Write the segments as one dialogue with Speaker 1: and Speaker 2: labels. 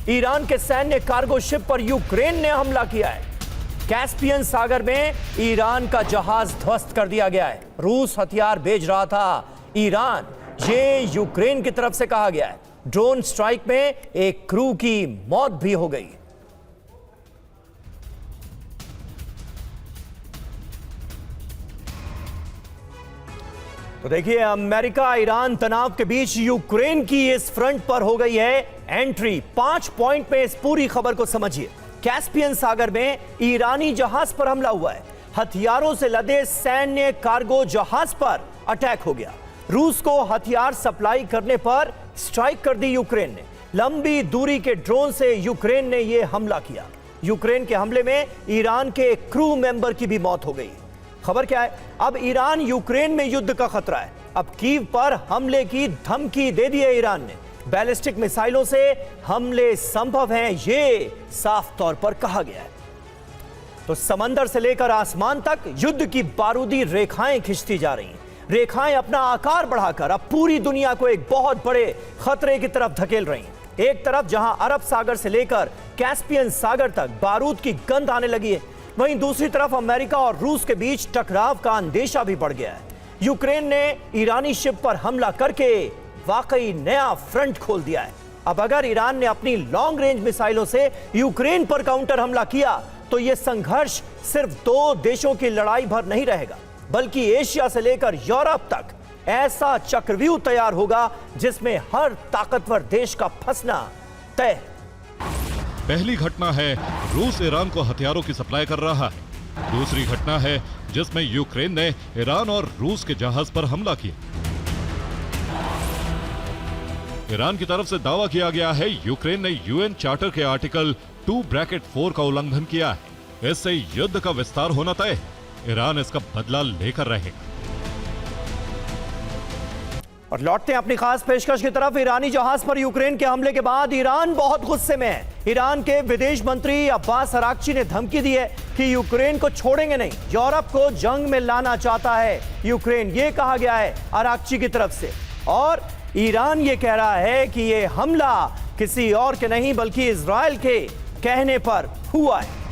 Speaker 1: Iran के सैन्य cargo ship पर यूक्रेन ने हमला किया है। कैस्पियन सागर में ईरान का जहाज ध्वस्त कर दिया गया है। रूस हथियार भेज रहा था ईरान, ये यूक्रेन की तरफ से कहा गया है। ड्रोन स्ट्राइक में एक क्रू की मौत भी हो गई। तो देखिए, अमेरिका ईरान तनाव के बीच यूक्रेन की इस फ्रंट पर हो गई है एंट्री। 5 पॉइंट में इस पूरी खबर को समझिए। कैस्पियन सागर में ईरानी जहाज पर हमला हुआ है। हथियारों से लदे सैन्य कार्गो जहाज पर अटैक हो गया। रूस को हथियार सप्लाई करने पर स्ट्राइक कर दी यूक्रेन ने। लंबी दूरी के ड्रोन से यूक्रेन ने यह हमला किया। यूक्रेन के हमले में ईरान के क्रू मेंबर की भी मौत हो गई। खबर क्या है? अब ईरान यूक्रेन में युद्ध का खतरा है। अब कीव पर हमले की धमकी दे दी है ईरान ने। बैलिस्टिक मिसाइलों से हमले संभव हैं, ये साफ तौर पर कहा गया है। तो समंदर से लेकर आसमान तक युद्ध की बारूदी रेखाएं खिंचती जा रही हैं। रेखाएं अपना आकार बढ़ाकर अब पूरी दुनिया को एक बहुत बड़े खतरे की तरफ धकेल रही हैं। एक तरफ जहां अरब सागर से लेकर कैस्पियन सागर तक बारूद की गंध आने लगी है, वहीं दूसरी तरफ अमेरिका और रूस के बीच टकराव का अंदेशा भी बढ़ गया है। यूक्रेन ने ईरानी शिप पर हमला करके वाकई नया फ्रंट खोल दिया है। अब अगर ईरान ने अपनी लॉन्ग रेंज मिसाइलों से यूक्रेन पर काउंटर हमला किया तो यह संघर्ष सिर्फ 2 देशों की लड़ाई भर नहीं रहेगा, बल्कि एशिया से लेकर यूरोप तक ऐसा चक्रव्यूह तैयार होगा जिसमें हर ताकतवर देश का फंसना तय है।
Speaker 2: पहली घटना है रूस ईरान को हथियारों की सप्लाई कर रहा है। दूसरी घटना है जिसमें यूक्रेन ने ईरान और रूस के जहाज पर हमला किया। ईरान की तरफ से दावा किया गया है यूक्रेन ने यूएन चार्टर के आर्टिकल 2(4) का उल्लंघन किया है। इससे युद्ध का विस्तार होना तय। ईरान इसका बदला लेकर रहेगा।
Speaker 1: और लौटते हैं अपनी खास पेशकश की तरफ। ईरानी जहाज पर यूक्रेन के हमले के बाद ईरान बहुत गुस्से में है। ईरान के विदेश मंत्री अब्बास अराक्ची ने धमकी दी है कि यूक्रेन को छोड़ेंगे नहीं, यूरोप को जंग में लाना चाहता है यूक्रेन, ये कहा गया है अराक्ची की तरफ से। और ईरान ये कह रहा है कि ये हमला किसी और के नहीं बल्कि इजराइल के कहने पर हुआ है।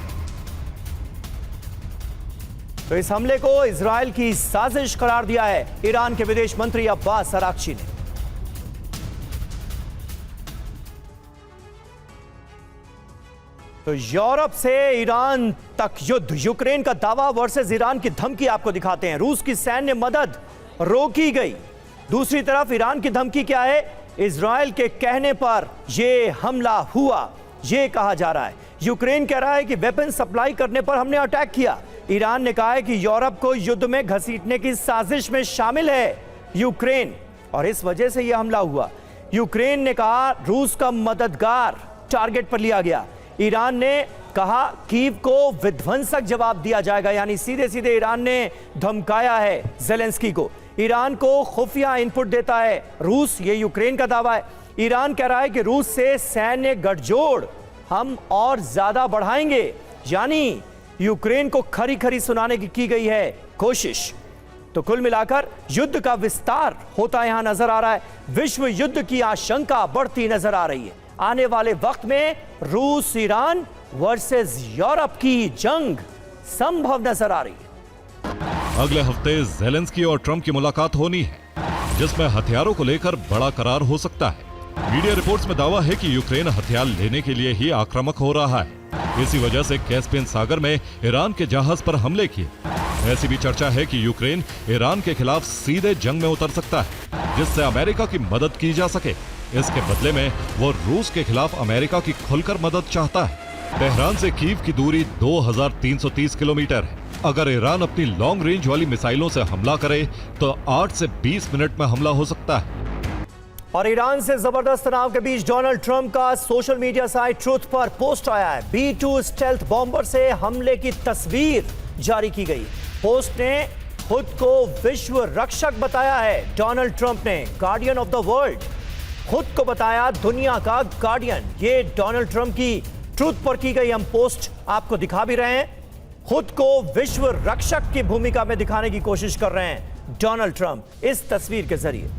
Speaker 1: तो इस हमले को इजराइल की साजिश करार दिया है ईरान के विदेश मंत्री अब्बास अराक्ची ने। तो यूरोप से ईरान तक युद्ध, यूक्रेन का दावा वर्सेस ईरान की धमकी आपको दिखाते हैं। रूस की सैन्य मदद रोकी गई। दूसरी तरफ ईरान की धमकी क्या है? इजराइल के कहने पर यह हमला हुआ, यह कहा जा रहा है। यूक्रेन कह रहा है कि वेपन सप्लाई करने पर हमने अटैक किया। ईरान ने कहा है कि यूरोप को युद्ध में घसीटने की साजिश में शामिल है यूक्रेन और इस वजह से यह हमला हुआ। यूक्रेन ने कहा रूस का मददगार टारगेट पर लिया गया। ईरान ने कहा कीव को विध्वंसक जवाब दिया जाएगा, यानी सीधे सीधे ईरान ने धमकाया है ज़ेलेंस्की को। ईरान को खुफिया इनपुट देता है रूस, ये यूक्रेन का दावा है। ईरान कह रहा है कि रूस से सैन्य गठजोड़ हम और ज्यादा बढ़ाएंगे, यानी यूक्रेन को खरी खरी सुनाने की गई है कोशिश। तो कुल मिलाकर युद्ध का विस्तार होता यहां नजर आ रहा है। विश्व युद्ध की आशंका बढ़ती नजर आ रही है। आने वाले वक्त में रूस ईरान वर्सेस यूरोप की जंग संभव नजर आ रही है।
Speaker 2: अगले हफ्ते ज़ेलेंस्की और ट्रंप की मुलाकात होनी है, जिसमें हथियारों को लेकर बड़ा करार हो सकता है। मीडिया रिपोर्ट्स में दावा है कि यूक्रेन हथियार लेने के लिए ही आक्रामक हो रहा है। इसी वजह से कैस्पियन सागर में ईरान के जहाज पर हमले किए। ऐसी भी चर्चा है कि यूक्रेन ईरान के खिलाफ सीधे जंग में उतर सकता है, जिससे अमेरिका की मदद की जा सके। इसके बदले में वो रूस के खिलाफ अमेरिका की खुलकर मदद चाहता है। तेहरान से कीव की दूरी 2330 किलोमीटर है। अगर ईरान अपनी लॉन्ग रेंज वाली मिसाइलों से हमला करे तो 8 से 20 मिनट में हमला हो सकता है।
Speaker 1: और ईरान से जबरदस्त तनाव के बीच डोनाल्ड ट्रंप का सोशल मीडिया साइट ट्रुथ पर पोस्ट आया है। B-2 स्टेल्थ बॉम्बर से हमले की तस्वीर जारी की गई। पोस्ट ने खुद को विश्व रक्षक बताया है। डोनाल्ड ट्रंप ने गार्डियन ऑफ द वर्ल्ड खुद को बताया दुनिया का गार्डियन। ये डोनाल्ड ट्रंप की ट्रुथ पर की गई हम पोस्ट आपको दिखा भी रहे हैं। खुद को विश्व रक्षक की भूमिका में दिखाने की कोशिश कर रहे हैं डोनाल्ड ट्रंप इस तस्वीर के जरिए।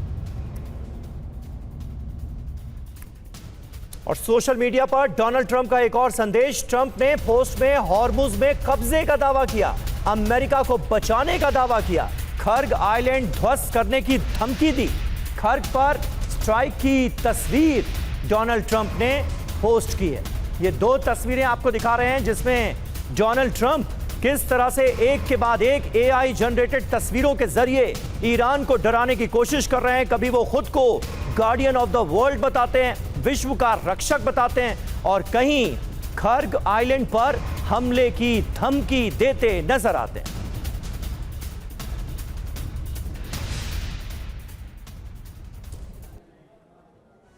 Speaker 1: और सोशल मीडिया पर डोनाल्ड ट्रंप का एक और संदेश। ट्रंप ने पोस्ट में हॉर्मुज में कब्जे का दावा किया, अमेरिका को बचाने का दावा किया, खर्ग आइलैंड ध्वस्त करने की धमकी दी। खर्ग पर स्ट्राइक की तस्वीर डोनाल्ड ट्रंप ने पोस्ट की है। ये दो तस्वीरें आपको दिखा रहे हैं जिसमें डोनाल्ड ट्रंप किस तरह से एक के बाद एक एआई जनरेटेड तस्वीरों के जरिए ईरान को डराने की कोशिश कर रहे हैं। कभी वो खुद को गार्डियन ऑफ द वर्ल्ड बताते हैं, विश्व का रक्षक बताते हैं, और कहीं खर्ग आइलैंड पर हमले की धमकी देते नजर आते हैं।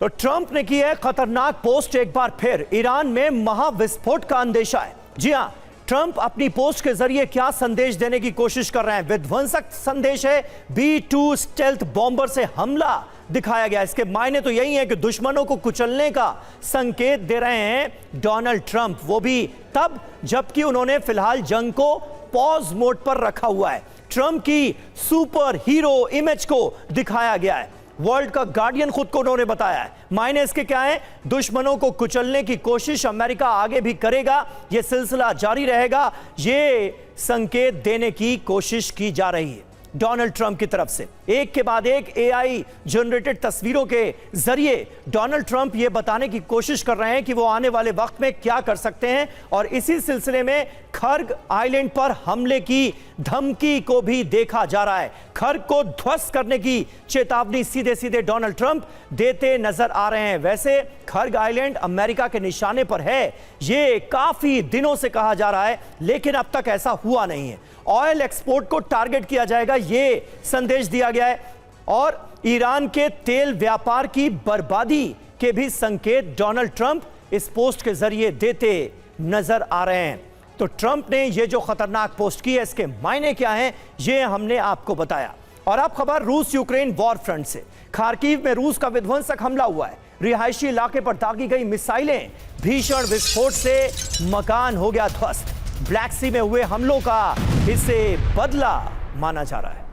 Speaker 1: तो ट्रंप ने की है खतरनाक पोस्ट एक बार फिर। ईरान में महाविस्फोट का अंदेशा है। जी हां, ट्रंप अपनी पोस्ट के जरिए क्या संदेश देने की कोशिश कर रहे हैं? विध्वंसक संदेश है। B-2 स्टेल्थ बॉम्बर से हमला दिखाया गया। इसके मायने तो यही है कि दुश्मनों को कुचलने का संकेत दे रहे हैं डोनाल्ड ट्रंप, वो भी तब जबकि उन्होंने फिलहाल जंग को पॉज मोड पर रखा हुआ है। ट्रंप की सुपर हीरो इमेज को दिखाया गया है, वर्ल्ड का गार्डियन खुद को उन्होंने बताया है। मायने इसके क्या है? दुश्मनों को कुचलने की कोशिश अमेरिका आगे भी करेगा, यह सिलसिला जारी रहेगा, ये संकेत देने की कोशिश की जा रही है डोनाल्ड ट्रंप की तरफ से। एक के बाद एक एआई जनरेटेड तस्वीरों के जरिए डोनाल्ड ट्रंप ये बताने की कोशिश कर रहे हैं कि वो आने वाले वक्त में क्या कर सकते हैं, और इसी सिलसिले में खर्ग आइलैंड पर हमले की धमकी को भी देखा जा रहा है। खर्ग को ध्वस्त करने की चेतावनी सीधे सीधे डोनाल्ड ट्रंप देते नजर आ रहे हैं। वैसे खर्ग आइलैंड अमेरिका के निशाने पर है, ये काफी दिनों से कहा जा रहा है, लेकिन अब तक ऐसा हुआ नहीं है। ऑयल एक्सपोर्ट को टारगेट किया जाएगा, यह संदेश दिया गया है, और ईरान के तेल व्यापार की बर्बादी के भी संकेत डोनाल्ड ट्रंप इस पोस्ट के जरिए देते नजर आ रहे हैं। तो ट्रंप ने यह जो खतरनाक पोस्ट की है, इसके मायने क्या हैं, यह हमने आपको बताया। और अब खबर रूस यूक्रेन वॉर फ्रंट से। खार्किव में रूस का विध्वंसक हमला हुआ है। रिहायशी इलाके पर दागी गई मिसाइलें, भीषण विस्फोट से मकान हो गया ध्वस्त। ब्लैक सी में हुए हमलों का इसे बदला माना जा रहा है।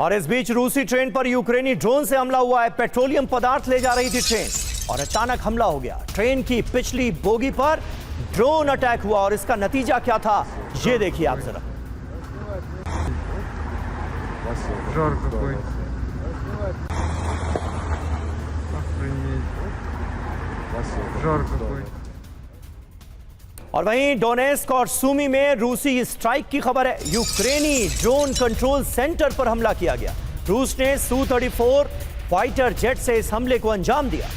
Speaker 1: और इस बीच रूसी ट्रेन पर यूक्रेनी ड्रोन से हमला हुआ है। पेट्रोलियम पदार्थ ले जा रही थी ट्रेन और अचानक हमला हो गया। ट्रेन की पिछली बोगी पर ड्रोन अटैक हुआ और इसका नतीजा क्या था, ये देखिए आप जरा। और वहीं डोनेस्क और सुमी में रूसी स्ट्राइक की खबर है। यूक्रेनी ड्रोन कंट्रोल सेंटर पर हमला किया गया। रूस ने Su-34 फाइटर जेट से इस हमले को अंजाम दिया।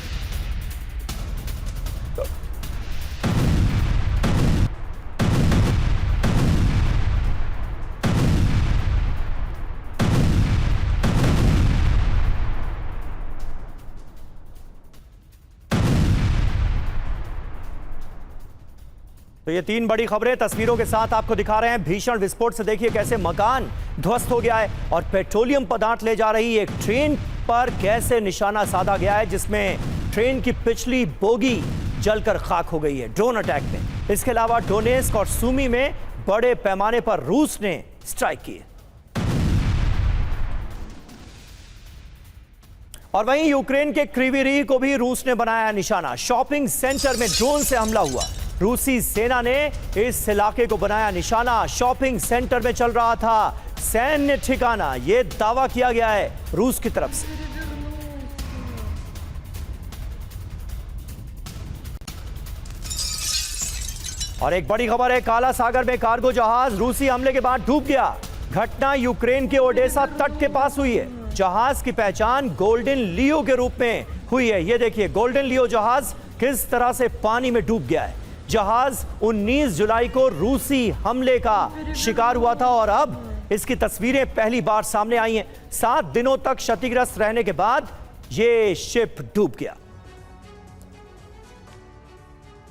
Speaker 1: तो ये तीन बड़ी खबरें तस्वीरों के साथ आपको दिखा रहे हैं। भीषण विस्फोट से देखिए कैसे मकान ध्वस्त हो गया है, और पेट्रोलियम पदार्थ ले जा रही एक ट्रेन पर कैसे निशाना साधा गया है, जिसमें ट्रेन की पिछली बोगी जलकर खाक हो गई है ड्रोन अटैक में। इसके अलावा डोनेस्क और सुमी में बड़े पैमाने पर रूस ने स्ट्राइक की। और वहीं यूक्रेन के क्रीवी रीह को भी रूस ने बनाया निशाना। शॉपिंग सेंटर में ड्रोन से हमला हुआ। रूसी सेना ने इस इलाके को बनाया निशाना। शॉपिंग सेंटर में चल रहा था सैन्य ठिकाना, यह दावा किया गया है रूस की तरफ से। और एक बड़ी खबर है, काला सागर में कार्गो जहाज रूसी हमले के बाद डूब गया। घटना यूक्रेन के ओडेसा तट के पास हुई है। जहाज की पहचान गोल्डन लियो के रूप में हुई है। यह देखिए गोल्डन लियो जहाज किस तरह से पानी में डूब गया है। जहाज 19 जुलाई को रूसी हमले का शिकार हुआ था और अब इसकी तस्वीरें पहली बार सामने आई हैं। 7 दिनों तक क्षतिग्रस्त रहने के बाद यह शिप डूब गया।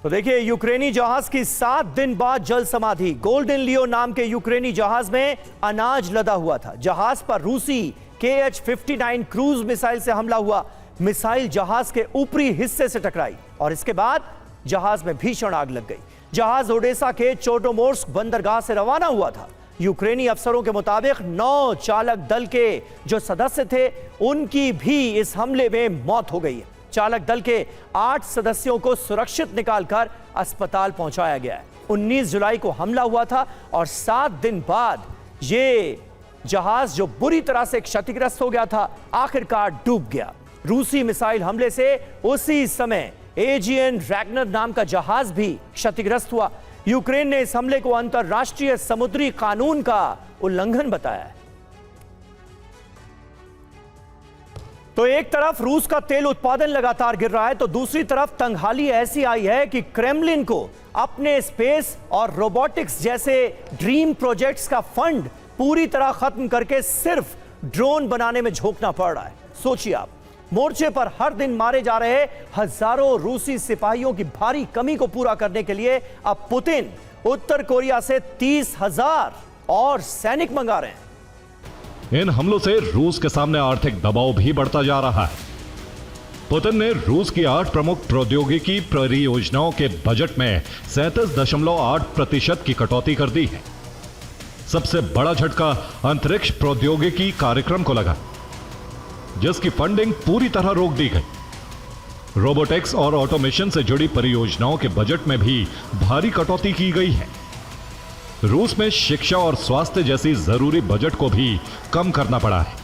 Speaker 1: तो देखिए यूक्रेनी जहाज की 7 दिन बाद जल समाधि। गोल्डन लियो नाम के यूक्रेनी जहाज में अनाज लदा हुआ था। जहाज पर रूसी KH-59 क्रूज मिसाइल से हमला हुआ। मिसाइल जहाज के ऊपरी हिस्से से टकराई और इसके बाद जहाज में भीषण आग लग गई। जहाज ओडेसा के चोटोमोर्स्क बंदरगाह से रवाना हुआ था। यूक्रेनी अफसरों के मुताबिक 9 चालक दल के जो सदस्य थे उनकी भी इस हमले में मौत हो गई है। चालक दल के 8 सदस्यों को सुरक्षित निकालकर अस्पताल पहुंचाया गया है। 19 जुलाई को हमला हुआ था और 7 दिन बाद ये जहाज जो बुरी तरह से क्षतिग्रस्त हो गया था आखिरकार डूब गया। रूसी मिसाइल हमले से उसी समय एजियन रैगनर नाम का जहाज भी क्षतिग्रस्त हुआ। यूक्रेन ने इस हमले को अंतरराष्ट्रीय समुद्री कानून का उल्लंघन बताया है। तो एक तरफ रूस का तेल उत्पादन लगातार गिर रहा है तो दूसरी तरफ तंगहाली ऐसी आई है कि क्रेमलिन को अपने स्पेस और रोबोटिक्स जैसे ड्रीम प्रोजेक्ट्स का फंड पूरी तरह खत्म करके सिर्फ ड्रोन बनाने में झोंकना पड़ रहा है। सोचिए आप, मोर्चे पर हर दिन मारे जा रहे हजारों रूसी सिपाहियों की भारी कमी को पूरा करने के लिए अब पुतिन उत्तर कोरिया से 30,000 और सैनिक मंगा रहे हैं।
Speaker 2: इन हमलों से रूस के सामने आर्थिक दबाव भी बढ़ता जा रहा है। पुतिन ने रूस की 8 प्रमुख प्रौद्योगिकी परियोजनाओं के बजट में 37.8% की कटौती कर दी है। सबसे बड़ा झटका अंतरिक्ष प्रौद्योगिकी कार्यक्रम को लगा, जिसकी फंडिंग पूरी तरह रोक दी गई। रोबोटिक्स और ऑटोमेशन से जुड़ी परियोजनाओं के बजट में भी भारी कटौती की गई है। रूस में शिक्षा और स्वास्थ्य जैसी जरूरी बजट को भी कम करना पड़ा है।